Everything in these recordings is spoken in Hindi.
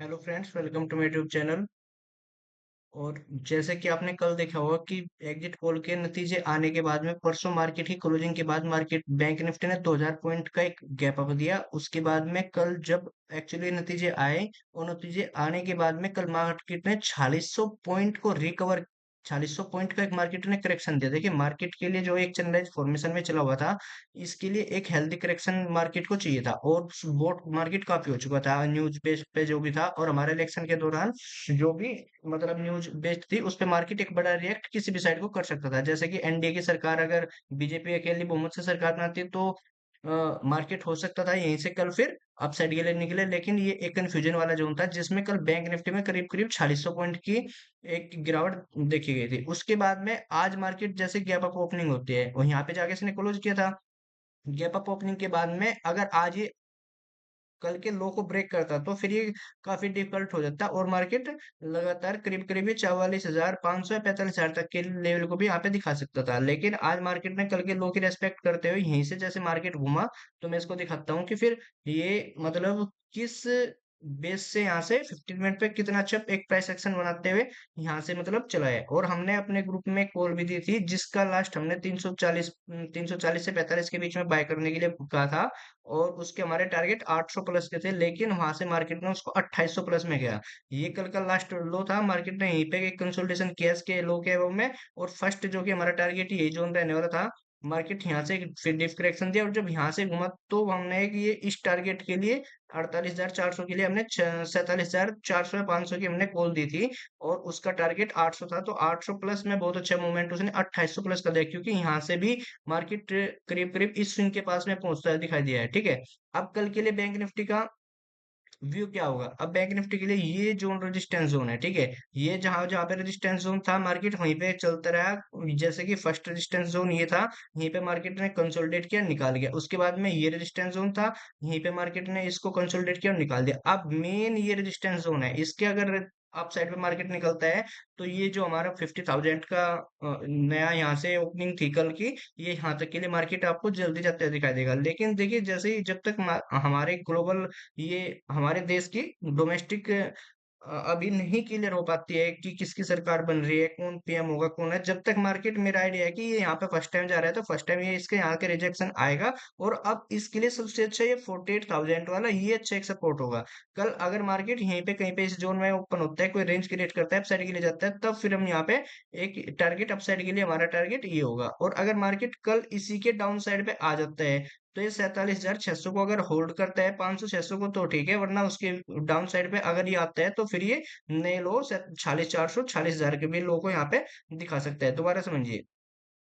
Hello friends, welcome to my YouTube channel. और जैसे कि आपने कल देखा होगा कि एग्जिट पोल के नतीजे आने के बाद में परसों मार्केट की क्लोजिंग के बाद मार्केट बैंक निफ्टी ने 2000 पॉइंट का एक गैप अप दिया। उसके बाद में कल जब एक्चुअली नतीजे आए और नतीजे आने के बाद में कल मार्केट ने 4600 पॉइंट को रिकवर, 4600 पॉइंट का एक मार्केट ने करेक्शन दिया। देखिए, मार्केट के लिए जो एक चैनल फॉर्मेशन में चला हुआ था, इसके लिए एक हेल्दी करेक्शन मार्केट को चाहिए था। और बोट मार्केट काफी हो चुका था न्यूज बेस पे जो भी था, और हमारे इलेक्शन के दौरान जो भी मतलब न्यूज बेस्ड थी उस पे मार्केट एक बड़ा रिएक्ट किसी भी साइड को कर सकता था। जैसे कि एनडीए की सरकार अगर बीजेपी अकेली बहुमत से सरकार बनाती तो मार्केट हो सकता था यहीं से कल फिर अपसाइड के लिए निकले। लेकिन ये एक कंफ्यूजन वाला जोन था जिसमें कल बैंक निफ्टी में करीब करीब 4600 पॉइंट की एक गिरावट देखी गई थी। उसके बाद में आज मार्केट जैसे गैप अप ओपनिंग होती है और यहाँ पे जाके इसने क्लोज किया था। गैप अप ओपनिंग के बाद में अगर आज ये कल के लो को ब्रेक करता तो फिर ये काफी डिफिकल्ट हो जाता और मार्केट लगातार करीब करीब ये 44,500 या 45,000 तक के लेवल को भी यहाँ पे दिखा सकता था। लेकिन आज मार्केट ने कल के लो की रेस्पेक्ट करते हुए यहीं से जैसे मार्केट घूमा, तो मैं इसको दिखाता हूँ कि फिर ये मतलब किस बेस से यहाँ से 15 मिनट पे कितना अच्छा एक प्राइस एक्शन बनाते हुए यहाँ से मतलब चला है। और हमने अपने ग्रुप में कॉल भी दी थी जिसका लास्ट हमने 340 से 45 के बीच में बाय करने के लिए कहा था। और उसके हमारे टारगेट 800 प्लस के थे, लेकिन वहां से मार्केट ने उसको 2800 प्लस में गया। ये कल का लास्ट लो था, मार्केट ने यहीं पे एक कंसोलिडेशन किया इसके लो के एबव में। और फर्स्ट जो कि हमारा टारगेट यही जोन रहने वाला था, मार्केट यहाँ से फिर डिफ करेक्शन दिया और जब यहाँ से घुमा तो हमने कि ये इस टारगेट के लिए 48,400 के लिए हमने 47,400 या 500 की हमने कॉल दी थी। और उसका टारगेट 800 था, तो 800 प्लस में बहुत अच्छा मूवमेंट उसने 2800 प्लस का दिया, क्योंकि यहाँ से भी मार्केट करीब करीब इस स्विंग के पास में पहुंचता है दिखाई दिया है। ठीक है, अब कल के लिए बैंक निफ्टी का व्यू क्या होगा? अब बैंक निफ्टी के लिए ये जोन रेजिस्टेंस जोन है। ठीक है, ये जहां जहां पे रेजिस्टेंस जोन था मार्केट वहीं पे चलता रहा। जैसे कि फर्स्ट रेजिस्टेंस जोन ये था, यहीं पे मार्केट ने कंसोलिडेट किया, निकाल गया। उसके बाद में ये रेजिस्टेंस जोन था, यहीं पे मार्केट ने इसको कंसोलिडेट किया और निकाल दिया। अब मेन ये रेजिस्टेंस जोन है, इसके अगर अप साइड पे मार्केट निकलता है तो ये जो हमारा 50,000 का नया यहाँ से ओपनिंग थी कल की, ये यहाँ तक के लिए मार्केट आपको जल्दी जाते हुए दिखाई देगा। लेकिन देखिए, जैसे ही जब तक हमारे ग्लोबल ये हमारे देश की डोमेस्टिक अभी नहीं क्लियर हो पाती है कि किसकी सरकार बन रही है, कौन पीएम होगा, कौन है, जब तक मार्केट, मेरा आइडिया है कि ये यहाँ पे फर्स्ट टाइम जा रहा है तो फर्स्ट टाइम ये इसके यहाँ के रिजेक्शन आएगा। और अब इसके लिए सबसे अच्छा ये 48,000 वाला ये अच्छा एक सपोर्ट होगा। कल अगर मार्केट यहीं पे कहीं पे इस जोन में ओपन होता है, कोई रेंज क्रिएट करता है, अपसाइड के लिए जाता है, तब फिर हम यहाँ पे एक टारगेट अपसाइड के लिए हमारा टारगेट ये होगा। और अगर मार्केट कल इसी के डाउन साइड पे आ जाता है तो ये 47,600 को अगर होल्ड करता है, 500-600 को, तो ठीक है, वरना उसके डाउन साइड पे अगर ये आता है तो फिर ये नए लो 46,400 46,000 के भी लो को यहाँ पे दिखा सकता है। दोबारा समझिए,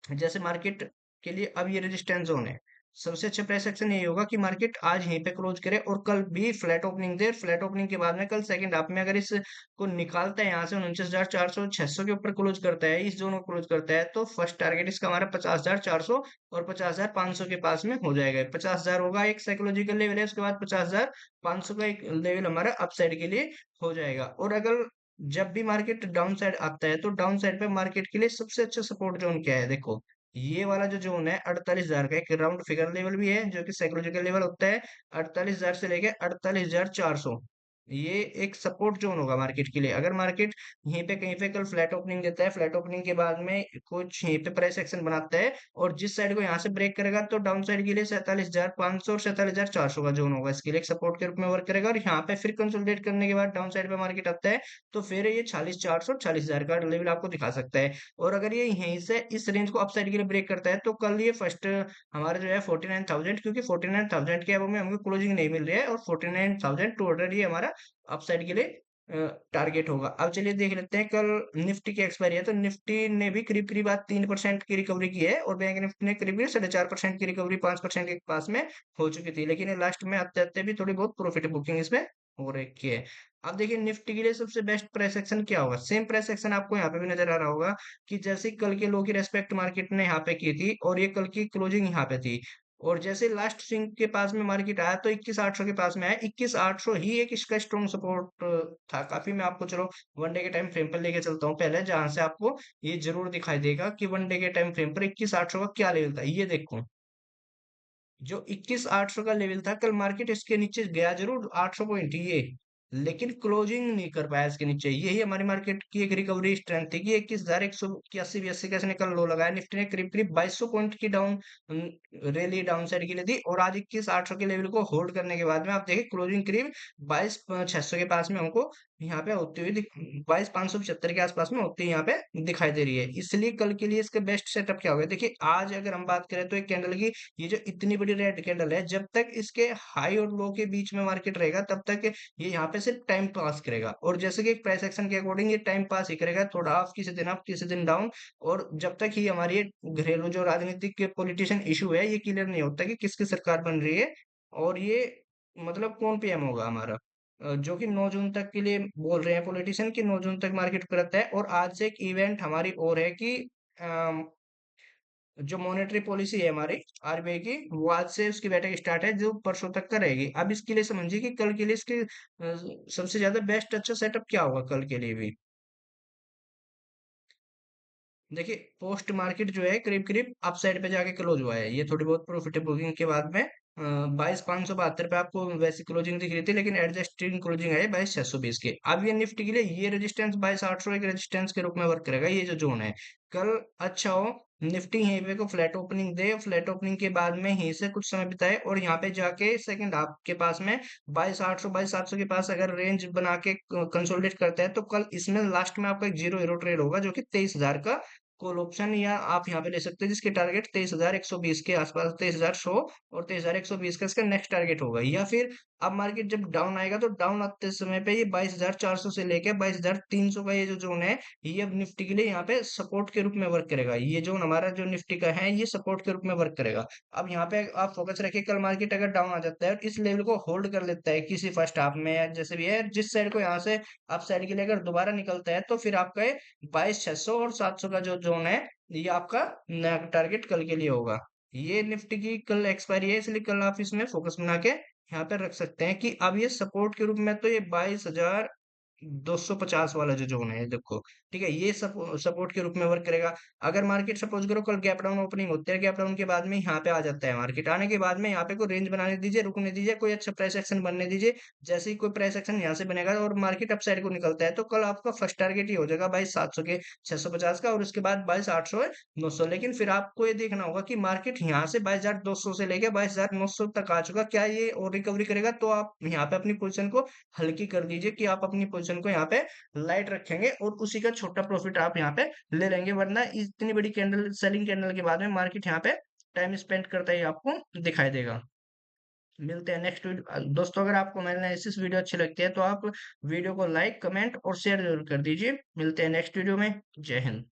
जैसे मार्केट के लिए अब ये रेजिस्टेंस जोन है, सबसे अच्छा प्राइस एक्शन यही होगा कि मार्केट आज यहीं पे क्लोज करे और कल भी फ्लैट ओपनिंग दे। फ्लैट ओपनिंग के बाद में कल सेकंड हाफ में अगर इसको निकालता है यहाँ से 49,400 600 के ऊपर क्लोज करता है, इस जोन को क्लोज करता है, तो फर्स्ट टारगेट इसका हमारा 50,400 और 50,500 के पास में हो जाएगा। 50,000 होगा एक साइकोलॉजिकल लेवल है, उसके बाद 50,500 का एक लेवल हमारा अपसाइड के लिए हो जाएगा। और अगर जब भी मार्केट डाउन साइड आता है तो डाउन साइड पे मार्केट के लिए सबसे अच्छा सपोर्ट जोन क्या है? देखो, ये वाला जो जोन है 48,000 का एक राउंड फिगर लेवल भी है जो कि साइकोलॉजिकल लेवल होता है। 48,000 से लेके 48,400, ये एक सपोर्ट जोन होगा मार्केट के लिए। अगर मार्केट यहीं पे कहीं पे कल फ्लैट ओपनिंग देता है, फ्लैट ओपनिंग के बाद में कुछ यहीं पे प्राइस एक्शन बनाता है और जिस साइड को यहाँ से ब्रेक करेगा तो डाउन साइड के लिए 47,500 और 47,400 का जोन होगा, इसके लिए एक सपोर्ट के रूप में वर्क करेगा। और यहाँ पे फिर कंसोलिडेट करने के बाद डाउन साइड पे मार्केट आता है तो फिर ये 46,400 46,000 का लेवल आपको दिखा सकता है। और अगर ये यहीं से इस रेंज को अपसाइड के लिए ब्रेक करता है तो कल ये फर्स्ट हमारा जो है 49,000, क्योंकि 49,000 के अब में हमको क्लोजिंग नहीं मिल रही है और 49,200 ये हमारा अपसाइड के लिए टारगेट होगा। अब चलिए देख लेते हैं कल निफ्टी की एक्सपायरी है, तो निफ्टी ने भी करीब करीब आज 3% की रिकवरी की है और बैंक निफ्टी ने करीब करीब 4.5% की रिकवरी 5% के पास में हो चुकी थी। लेकिन ये लास्ट में आते आते भी थोड़ी बहुत प्रॉफिट बुकिंग इसमें हो रखी है। अब देखिए, निफ्टी के लिए सबसे बेस्ट प्राइस एक्शन क्या होगा? सेम प्राइस एक्शन आपको यहाँ पे भी नजर आ रहा होगा कि जैसे कल के लो की रेस्पेक्ट मार्केट ने यहाँ पे की थी और ये कल की क्लोजिंग यहाँ पे थी। और जैसे लास्ट स्विंग के पास में मार्केट आया तो 21,800 के पास में आया। 21,800 ही एक इसका स्ट्रॉन्ग सपोर्ट था काफी। मैं आपको चलो वन डे के टाइम फ्रेम पर लेके चलता हूँ पहले, जहां से आपको ये जरूर दिखाई देगा कि वन डे के टाइम फ्रेम पर 21,800 का क्या लेवल था। ये देखो, जो 21,800 का लेवल था कल मार्केट इसके नीचे गया जरूर 800 पॉइंट, ये लेकिन क्लोजिंग नहीं कर पाया इसके नीचे। यही हमारी मार्केट की एक रिकवरी स्ट्रेंथ थी कि 21,181 भी कैसे कल लो लगाया निफ्टी ने, करीब करीब 2200 पॉइंट की डाउन रैली डाउन साइड के लिए दी, और आज 21,800 के लेवल को होल्ड करने के बाद में आप देखिए क्लोजिंग करीब 22,600 के पास में हमको यहाँ पे होती हुई 22,575 के आसपास में होती है यहाँ पे दिखाई दे रही है। इसलिए कल के लिए इसका बेस्ट सेटअप क्या होगा, देखिए आज अगर हम बात करें तो एक कैंडल की, ये जो इतनी बड़ी रेड कैंडल है, जब तक इसके हाई और लो के बीच में मार्केट रहेगा तब तक ये यहाँ पे सिर्फ टाइम पास करेगा। और जैसे कि एक प्राइस एक्शन के अकॉर्डिंग ये टाइम पास ही करेगा, थोड़ा अप किसी दिन डाउन। और जब तक ही हमारी ये घरेलू जो राजनीतिक पॉलिटिशियन इशू है ये क्लियर नहीं होता कि किसकी सरकार बन रही है, और ये मतलब कौन पीएम होगा हमारा, जो कि 9 जून तक के लिए बोल रहे हैं पॉलिटिशियन कि 9 जून तक मार्केट करता है। और आज से एक इवेंट हमारी और है कि जो मॉनेटरी पॉलिसी है हमारी आरबीआई की, वो आज से उसकी बैठक स्टार्ट है जो परसों तक का रहेगी। अब इसके लिए समझिए कि कल के लिए इसके सबसे ज्यादा बेस्ट अच्छा सेटअप क्या होगा कल के लिए भी। देखिए पोस्ट मार्केट जो है करीब करीब अप साइड पे जाके क्लोज हुआ है, ये थोड़ी बहुत प्रॉफिटेबल बुकिंग के बाद में 22,572 पे आपको वैसी क्लोजिंग दिख रही थी, लेकिन एडजस्टिंग क्लोजिंग है 22,620 के। अब ये निफ्टी के लिए ये रेजिस्टेंस 22,800 एक रेजिस्टेंस के रूप में वर्क करेगा, ये जो जोन है। कल अच्छा हो निफ्टी यहीं पे को फ्लैट ओपनिंग दे, फ्लैट ओपनिंग के बाद में यहीं से कुछ समय बिताए और यहाँ पे जाके सेकंड हाफ के पास में 22,800 22,700 के पास अगर रेंज बना के कंसोलिडेट करता है, तो कल इसमें लास्ट में आपका एक जीरो हीरो ट्रेड होगा जो कि 23,000 का कॉल ऑप्शन, या आप यहाँ पे ले सकते हैं जिसके टारगेट 23,120 के आसपास, 23,100 और 23,120 का इसका नेक्स्ट टारगेट होगा। या फिर अब मार्केट जब डाउन आएगा तो डाउन आते समय पे ये 22,400 से लेके 22,300 का ये जो जोन है, ये अब निफ्टी के लिए यहाँ पे सपोर्ट के रूप में वर्क करेगा। ये जोन हमारा जो निफ्टी का है ये सपोर्ट के रूप में वर्क करेगा। अब यहाँ पे आप फोकस रखिए, कल मार्केट अगर डाउन आ जाता है और इस लेवल को होल्ड कर लेता है किसी फर्स्ट हाफ में या जैसे भी है, जिस साइड को यहाँ से अप साइड के लिए अगर दोबारा निकलता है, तो फिर आपका 22,600 और 700 का जो जोन है ये आपका नया टारगेट कल के लिए होगा। ये निफ्टी की कल एक्सपायरी है, इसलिए कल आप इसमें फोकस बना के यहाँ पे रख सकते हैं कि अब ये सपोर्ट के रूप में तो ये 22,250 वाला जो जोन है देखो, ठीक है, ये सपोर्ट के रूप में वर्क करेगा। अगर मार्केट सपोज करो कल गैप डाउन ओपनिंग होती है, गैप डाउन के बाद में यहाँ पे आ जाता है, मार्केट आने के बाद में यहाँ पे कोई रेंज बनाने दीजिए, रुकने दीजिए, कोई अच्छा प्राइस एक्शन बनने दीजिए। जैसे ही कोई प्राइस एक्शन यहाँ से बनेगा और मार्केट अप साइड को निकलता है, तो कल आपका फर्स्ट टारगेट ही हो जाएगा 22,700 के 650 का, और उसके बाद 22,800 है 900। लेकिन फिर आपको ये देखना होगा कि मार्केट यहाँ से 22,200 से लेके 22,900 तक आ चुका, क्या ये और रिकवरी करेगा, तो आप यहाँ पे अपनी पोजीशन को हल्की कर दीजिए कि आप अपनी पोजीशन को यहाँ पे लाइट रखेंगे और उसी का छोटा प्रॉफिट आप यहाँ पे ले लेंगे। वरना इतनी बड़ी कैंडल सेलिंग कैंडल के बाद में मार्केट यहाँ पे टाइम स्पेंड करता ही आपको दिखाई देगा। मिलते हैं नेक्स्ट वीडियो दोस्तों। अगर आपको मेरे एनालिसिस वीडियो अच्छी लगती है तो आप वीडियो को लाइक कमेंट और शेयर जरूर कर दीजिए। मिलते हैं नेक्स्ट वीडियो में। जय हिंद।